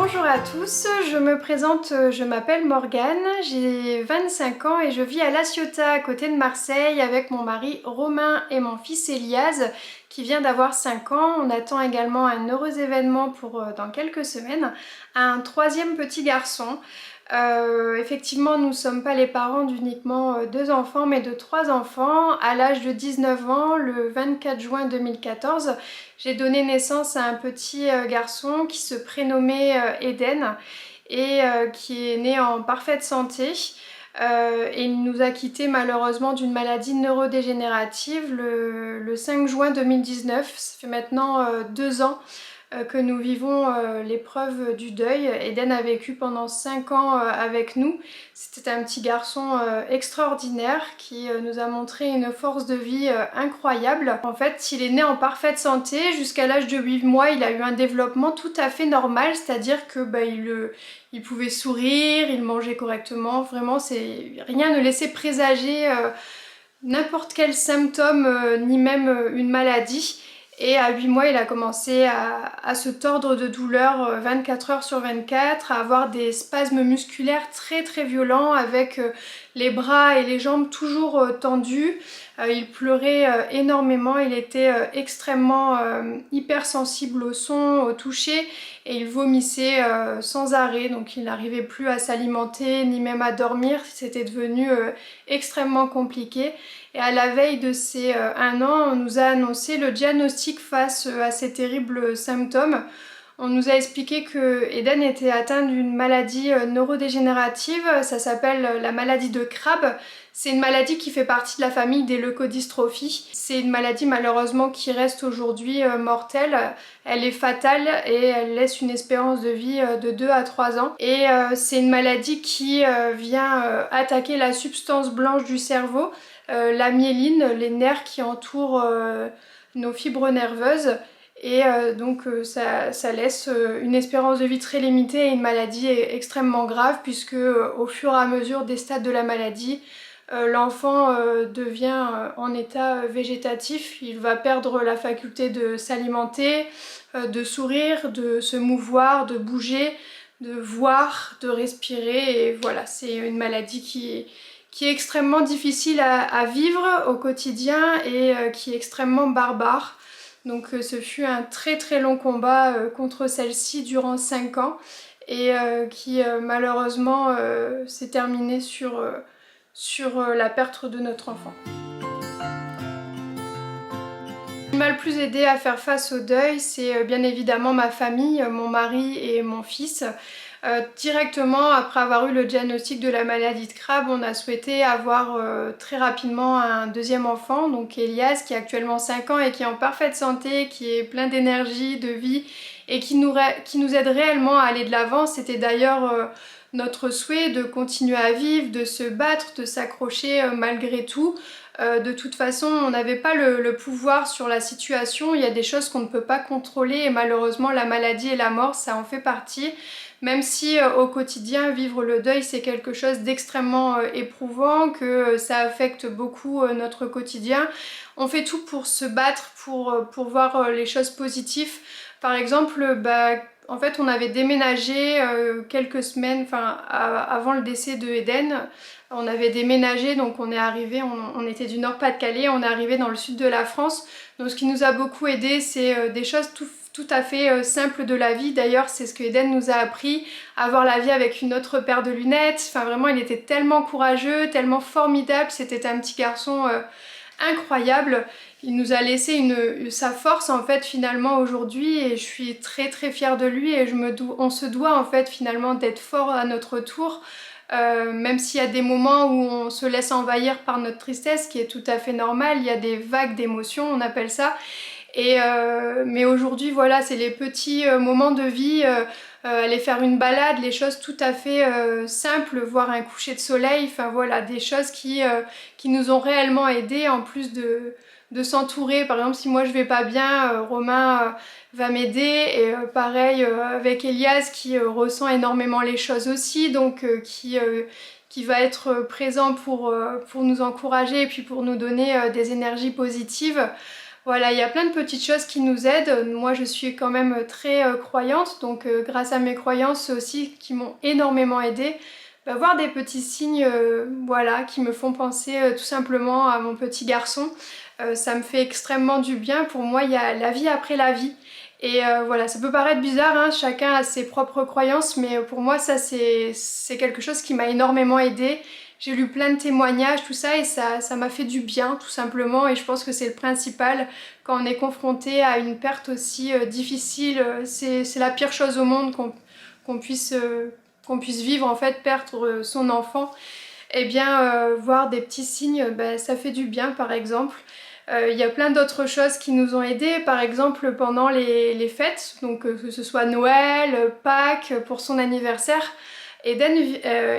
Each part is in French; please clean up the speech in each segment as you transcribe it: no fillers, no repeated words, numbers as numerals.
Bonjour à tous, je me présente, je m'appelle Morgane, j'ai 25 ans et je vis à La Ciotat à côté de Marseille avec mon mari Romain et mon fils Elias qui vient d'avoir 5 ans. On attend également un heureux événement pour dans quelques semaines, un troisième petit garçon. Effectivement, nous ne sommes pas les parents d'uniquement 2 enfants, mais de 3 enfants. À l'âge de 19 ans, le 24 juin 2014, j'ai donné naissance à un petit garçon qui se prénommait Eden et qui est né en parfaite santé. Et il nous a quittés malheureusement d'une maladie neurodégénérative le 5 juin 2019. Ça fait maintenant 2 ans que nous vivons l'épreuve du deuil. Eden a vécu pendant 5 ans avec nous. C'était un petit garçon extraordinaire qui nous a montré une force de vie incroyable. En fait, il est né en parfaite santé. Jusqu'à l'âge de 8 mois, il a eu un développement tout à fait normal, c'est-à-dire que il pouvait sourire, il mangeait correctement. Vraiment, rien ne laissait présager n'importe quel symptôme, ni même une maladie. Et à 8 mois, il a commencé à se tordre de douleur 24 heures sur 24, à avoir des spasmes musculaires très très violents avec les bras et les jambes toujours tendus. Il pleurait énormément, il était extrêmement hypersensible au son, au toucher et il vomissait sans arrêt, donc il n'arrivait plus à s'alimenter ni même à dormir, c'était devenu extrêmement compliqué. Et à la veille de ces 1 an, on nous a annoncé le diagnostic face à ces terribles symptômes. On nous a expliqué que Eden était atteint d'une maladie neurodégénérative, ça s'appelle la maladie de Crabbe. C'est une maladie qui fait partie de la famille des leucodystrophies. C'est une maladie malheureusement qui reste aujourd'hui mortelle. Elle est fatale et elle laisse une espérance de vie de 2 à 3 ans. Et c'est une maladie qui vient attaquer la substance blanche du cerveau, la myéline, les nerfs qui entourent nos fibres nerveuses. Et ça laisse une espérance de vie très limitée et une maladie extrêmement grave puisque au fur et à mesure des stades de la maladie, l'enfant devient en état végétatif. Il va perdre la faculté de s'alimenter, de sourire, de se mouvoir, de bouger, de voir, de respirer. Et voilà, c'est une maladie qui est extrêmement difficile à vivre au quotidien et qui est extrêmement barbare. Donc ce fut un très très long combat contre celle-ci durant 5 ans et qui malheureusement s'est terminé sur la perte de notre enfant. Ce qui m'a le plus aidé à faire face au deuil, c'est bien évidemment ma famille, mon mari et mon fils. Directement après avoir eu le diagnostic de la maladie de Crabbe, on a souhaité avoir très rapidement un deuxième enfant, donc Elias qui a actuellement 5 ans et qui est en parfaite santé, qui est plein d'énergie, de vie et qui nous aide réellement à aller de l'avant. C'était d'ailleurs notre souhait de continuer à vivre, de se battre, de s'accrocher malgré tout. De toute façon, on n'avait pas le pouvoir sur la situation, il y a des choses qu'on ne peut pas contrôler et malheureusement la maladie et la mort, ça en fait partie. Même si au quotidien, vivre le deuil c'est quelque chose d'extrêmement éprouvant, que ça affecte beaucoup notre quotidien, on fait tout pour se battre, pour voir les choses positives. Par exemple, en fait on avait déménagé quelques semaines avant le décès de Eden. On avait déménagé, donc on est arrivé, on était du Nord-Pas-de-Calais, on est arrivé dans le sud de la France. Donc ce qui nous a beaucoup aidé, c'est des choses tout à fait simples de la vie. D'ailleurs, c'est ce que Eden nous a appris, à voir la vie avec une autre paire de lunettes. Enfin vraiment, il était tellement courageux, tellement formidable. C'était un petit garçon incroyable. Il nous a laissé sa force en fait finalement aujourd'hui et je suis très très fière de lui et on se doit en fait finalement d'être fort à notre tour. Même s'il y a des moments où on se laisse envahir par notre tristesse, ce qui est tout à fait normal, il y a des vagues d'émotions, on appelle ça. Mais aujourd'hui, voilà, c'est les petits moments de vie, aller faire une balade, les choses tout à fait simples, voir un coucher de soleil, enfin voilà, des choses qui nous ont réellement aidés en plus de s'entourer. Par exemple, si moi je vais pas bien, Romain va m'aider et pareil avec Elias qui ressent énormément les choses aussi, donc qui va être présent pour nous encourager et puis pour nous donner des énergies positives. Voilà, il y a plein de petites choses qui nous aident. Moi, je suis quand même très croyante, donc grâce à mes croyances aussi qui m'ont énormément aidée, bah, voir des petits signes voilà, qui me font penser tout simplement à mon petit garçon. Ça me fait extrêmement du bien. Pour moi, il y a la vie après la vie. Et voilà, ça peut paraître bizarre, hein, chacun a ses propres croyances, mais pour moi, ça c'est quelque chose qui m'a énormément aidée. J'ai lu plein de témoignages, tout ça, et ça m'a fait du bien, tout simplement, et je pense que c'est le principal quand on est confronté à une perte aussi difficile. C'est la pire chose au monde qu'on puisse vivre, en fait, perdre son enfant. Eh bien, voir des petits signes, ben, ça fait du bien, par exemple. Il y a plein d'autres choses qui nous ont aidés, par exemple pendant les fêtes, donc que ce soit Noël, Pâques, pour son anniversaire. Eden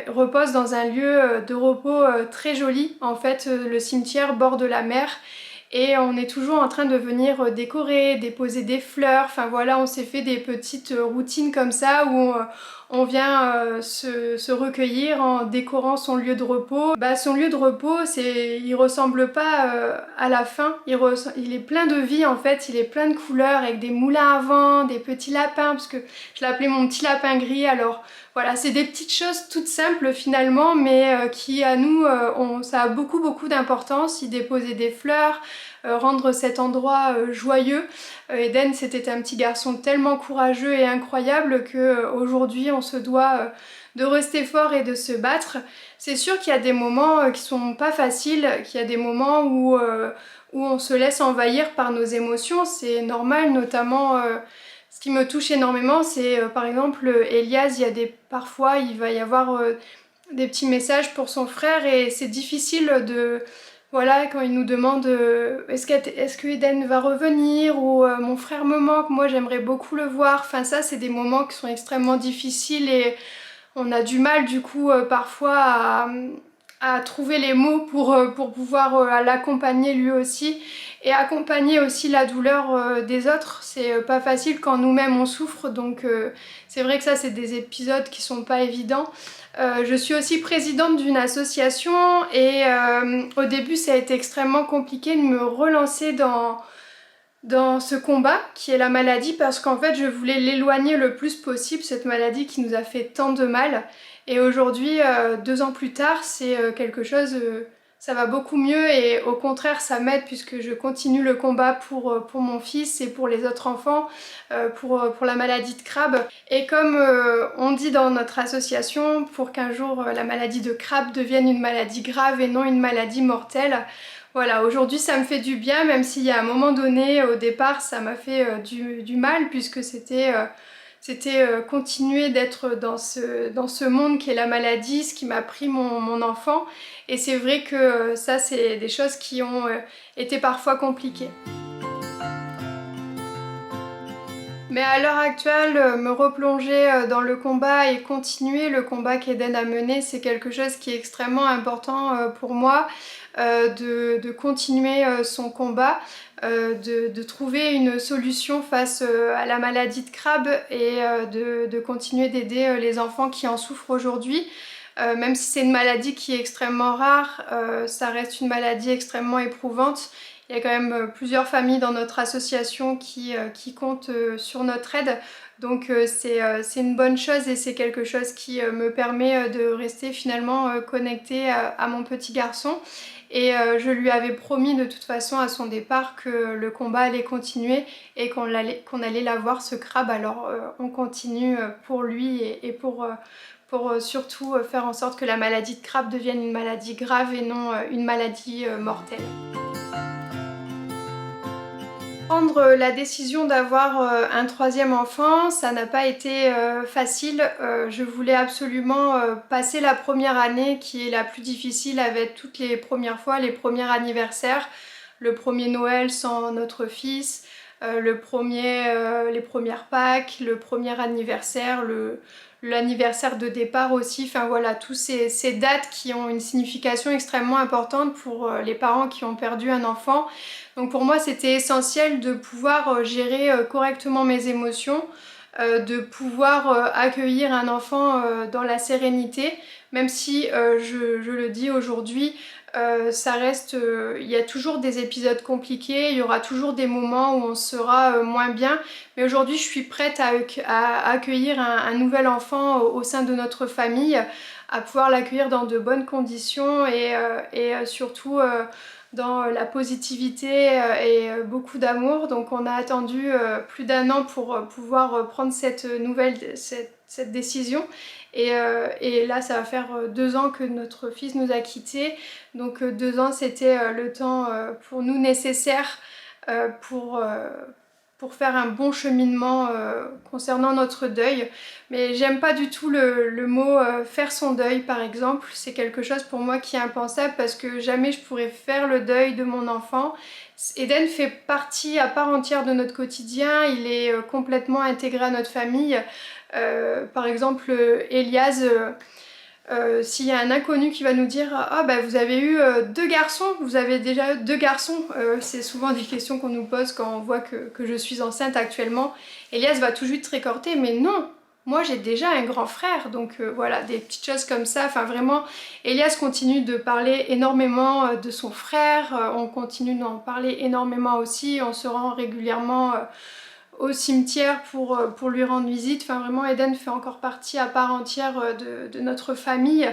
repose dans un lieu de repos très joli. En fait, le cimetière borde la mer et on est toujours en train de venir décorer, déposer des fleurs. Enfin voilà, on s'est fait des petites routines comme ça où on vient se recueillir en décorant son lieu de repos. Bah, son lieu de repos, il ressemble pas à la fin. Il est plein de vie en fait, il est plein de couleurs avec des moulins à vent, des petits lapins, parce que je l'appelais mon petit lapin gris. Alors voilà, c'est des petites choses toutes simples finalement, mais qui à nous, ça a beaucoup d'importance. Y déposer des fleurs, rendre cet endroit joyeux. Eden, c'était un petit garçon tellement courageux et incroyable que aujourd'hui on se doit de rester fort et de se battre. C'est sûr qu'il y a des moments qui sont pas faciles, qu'il y a des moments où on se laisse envahir par nos émotions, c'est normal, notamment ce qui me touche énormément, c'est par exemple Elias, parfois il va y avoir des petits messages pour son frère et c'est difficile de... Voilà, quand il nous demande est-ce que Eden va revenir ou mon frère me manque, moi j'aimerais beaucoup le voir. Enfin ça, c'est des moments qui sont extrêmement difficiles et on a du mal du coup parfois à trouver les mots pour pouvoir l'accompagner lui aussi et accompagner aussi la douleur des autres. C'est pas facile quand nous-mêmes on souffre, donc c'est vrai que ça c'est des épisodes qui sont pas évidents. Je suis aussi présidente d'une association et au début ça a été extrêmement compliqué de me relancer dans ce combat qui est la maladie parce qu'en fait je voulais l'éloigner le plus possible, cette maladie qui nous a fait tant de mal. Et aujourd'hui, 2 ans plus tard, c'est quelque chose, ça va beaucoup mieux et au contraire ça m'aide puisque je continue le combat pour mon fils et pour les autres enfants, pour la maladie de Crabbe. Et comme on dit dans notre association, pour qu'un jour la maladie de Crabbe devienne une maladie grave et non une maladie mortelle, voilà, aujourd'hui ça me fait du bien, même s'il y a un moment donné, au départ, ça m'a fait du mal puisque c'était continuer d'être dans ce monde qui est la maladie, ce qui m'a pris mon enfant. Et c'est vrai que ça, c'est des choses qui ont été parfois compliquées. Mais à l'heure actuelle, me replonger dans le combat et continuer le combat qu'Eden a mené, c'est quelque chose qui est extrêmement important pour moi, de continuer son combat, de trouver une solution face à la maladie de Crabbe et de continuer d'aider les enfants qui en souffrent aujourd'hui. Même si c'est une maladie qui est extrêmement rare, ça reste une maladie extrêmement éprouvante. Il y a quand même plusieurs familles dans notre association qui comptent sur notre aide. Donc c'est une bonne chose et c'est quelque chose qui me permet de rester finalement connectée à mon petit garçon. Et je lui avais promis de toute façon à son départ que le combat allait continuer et qu'on allait l'avoir ce crabe. Alors on continue pour lui et pour surtout faire en sorte que la maladie de Crabbe devienne une maladie grave et non une maladie mortelle. Prendre la décision d'avoir un troisième enfant, ça n'a pas été facile. Je voulais absolument passer la première année qui est la plus difficile avec toutes les premières fois, les premiers anniversaires, le premier Noël sans notre fils, les premières Pâques, le premier anniversaire, l'anniversaire de départ aussi, enfin voilà, tous ces dates qui ont une signification extrêmement importante pour les parents qui ont perdu un enfant. Donc pour moi c'était essentiel de pouvoir gérer correctement mes émotions, de pouvoir accueillir un enfant dans la sérénité, même si je le dis aujourd'hui, Ça reste, il y a toujours des épisodes compliqués, il y aura toujours des moments où on sera moins bien, mais aujourd'hui je suis prête à accueillir un nouvel enfant au sein de notre famille, à pouvoir l'accueillir dans de bonnes conditions et surtout dans la positivité et beaucoup d'amour. Donc on a attendu plus d'1 an pour pouvoir prendre cette décision. Et là ça va faire 2 ans que notre fils nous a quittés. Donc 2 ans c'était le temps pour nous nécessaire euh, pour, euh, pour faire un bon cheminement concernant notre deuil. Mais j'aime pas du tout le mot faire son deuil par exemple. C'est quelque chose pour moi qui est impensable parce que jamais je pourrais faire le deuil de mon enfant. Eden fait partie à part entière de notre quotidien, il est complètement intégré à notre famille. Par exemple, Elias, s'il y a un inconnu qui va nous dire «Ah bah vous avez eu 2 garçons, vous avez déjà eu 2 garçons», c'est souvent des questions qu'on nous pose quand on voit que je suis enceinte actuellement. Elias va tout de suite rétorquer «Mais non, moi j'ai déjà un grand frère», donc voilà, des petites choses comme ça. Enfin vraiment, Elias continue de parler énormément de son frère, on continue d'en parler énormément aussi, on se rend régulièrement au cimetière pour lui rendre visite. Enfin vraiment, Eden fait encore partie à part entière de notre famille.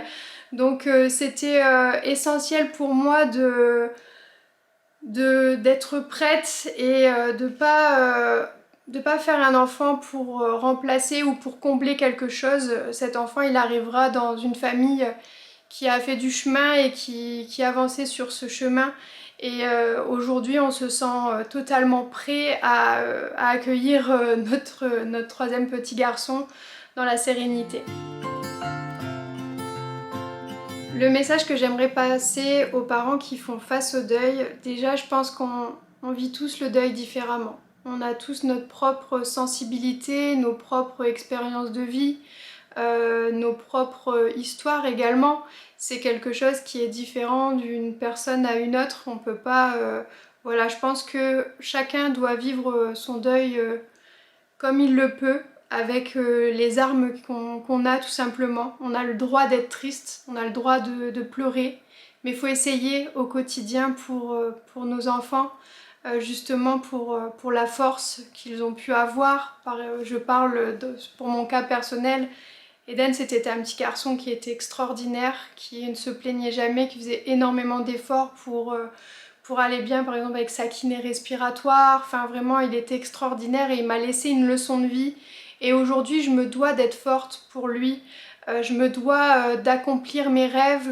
Donc c'était essentiel pour moi d'être prête et de pas faire un enfant pour remplacer ou pour combler quelque chose. Cet enfant, il arrivera dans une famille qui a fait du chemin et qui a avancé sur ce chemin. Et aujourd'hui, on se sent totalement prêt à accueillir notre troisième petit garçon dans la sérénité. Le message que j'aimerais passer aux parents qui font face au deuil, déjà je pense qu'on vit tous le deuil différemment. On a tous notre propre sensibilité, nos propres expériences de vie, nos propres histoires également. C'est quelque chose qui est différent d'une personne à une autre. On peut pas... voilà, je pense que chacun doit vivre son deuil comme il le peut, avec les armes qu'on a tout simplement. On a le droit d'être triste, on a le droit de pleurer, mais il faut essayer au quotidien pour nos enfants, justement pour la force qu'ils ont pu avoir. Je parle pour mon cas personnel. Eden, c'était un petit garçon qui était extraordinaire, qui ne se plaignait jamais, qui faisait énormément d'efforts pour aller bien, par exemple avec sa kiné respiratoire. Enfin vraiment, il était extraordinaire et il m'a laissé une leçon de vie. Et aujourd'hui, je me dois d'être forte pour lui. Je me dois d'accomplir mes rêves.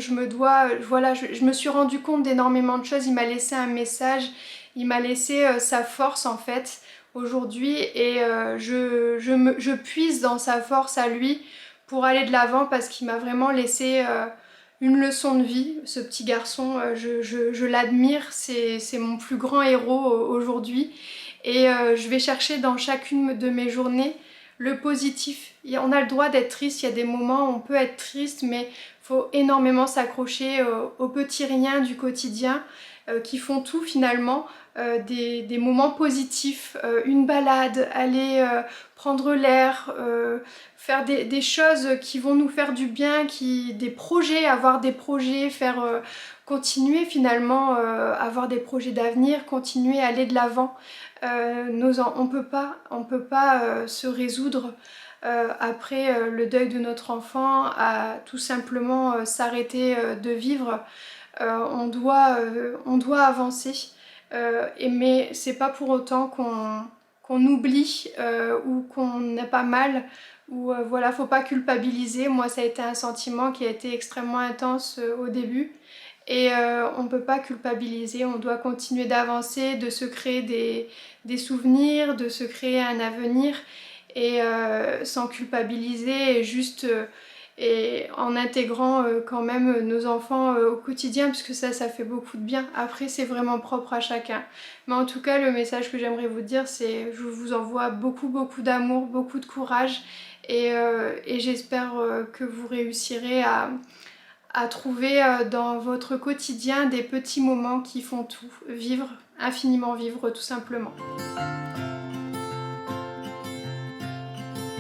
Voilà, je me suis rendu compte d'énormément de choses. Il m'a laissé un message. Il m'a laissé sa force en fait aujourd'hui. Et je puise dans sa force à lui pour aller de l'avant parce qu'il m'a vraiment laissé une leçon de vie. Ce petit garçon, je l'admire, c'est mon plus grand héros aujourd'hui. Et je vais chercher dans chacune de mes journées le positif. On a le droit d'être triste, il y a des moments où on peut être triste, mais il faut énormément s'accrocher aux petits riens du quotidien qui font tout finalement. Des moments positifs, une balade, aller prendre l'air, faire des choses qui vont nous faire du bien, des projets, avoir des projets, continuer finalement, avoir des projets d'avenir, continuer à aller de l'avant. On peut pas se résoudre après le deuil de notre enfant à tout simplement s'arrêter de vivre. On doit avancer. Mais c'est pas pour autant qu'on oublie ou qu'on n'a pas mal ou voilà, faut pas culpabiliser. Moi ça a été un sentiment qui a été extrêmement intense au début et on peut pas culpabiliser, on doit continuer d'avancer, de se créer des souvenirs, de se créer un avenir et sans culpabiliser et juste et en intégrant quand même nos enfants au quotidien parce que ça fait beaucoup de bien. Après c'est vraiment propre à chacun. Mais en tout cas le message que j'aimerais vous dire c'est je vous envoie beaucoup d'amour, beaucoup de courage et j'espère que vous réussirez à trouver dans votre quotidien des petits moments qui font tout, vivre, infiniment vivre tout simplement.